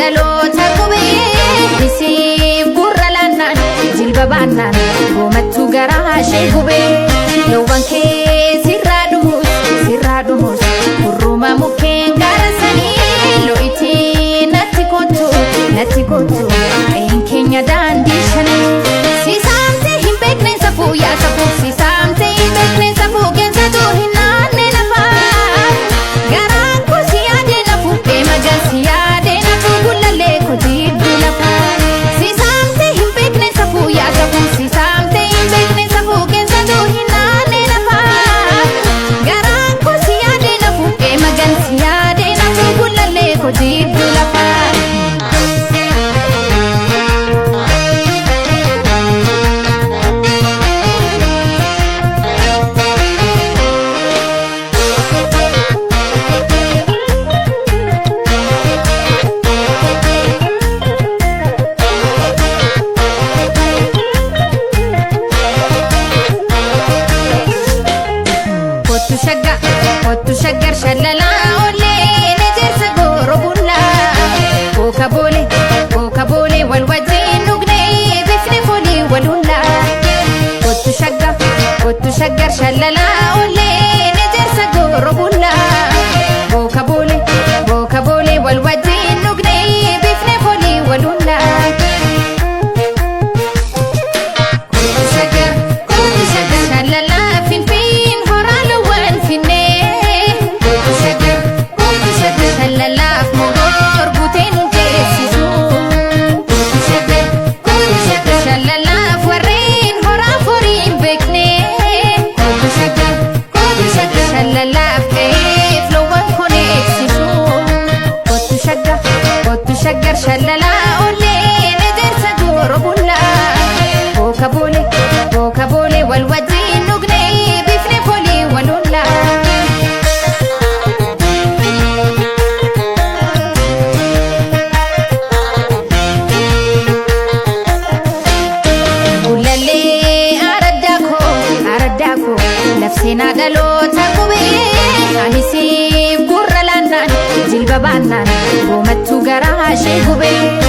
dhaloota gubee isiif gurra laannaan jilba baannaan goomattuu garaa ishee gubee loowwan kee sirraa dhumus gurruma mukkeen gaarasanii lo'itii natti kottu qe'een keenya daandii shanii sisaamtee hin beekne safuu yaa safuu sisaamtee hin beekne safuu geensatu hin naanne lafaa garaan koo si yaadee nafuu magan si yaadee nafuu gullallee kotiiddu lafaa sisaamtee hin beekne safuu yaa safuu sisaamtee hin beekne safuu geensatu hin naanne lafaa garaan koo si yaadee nafuu magan si yaadee nafuu gullallee kotiiddu lafaa. Kottu shaggar shallalaa oollee nejersa gooroo bullaa kooka boolee wal wajjin dhugnee bifne foolii walullaa kottu shaggar shallalaa oollee nejersa gooroo bullaa kooka boolee wal wajjin dhugnee bifne foolii walullaa. Shaggar shallalaa oollee nejersa gooroo bullaa kooka boolee wal wajjin dhugnee bifne foolii walullaa. Gullallee araddaa koo labseenaa dhaloota gubee anisiif gurra laannaan jilba baannaan goomattuu garaa ishee gubee.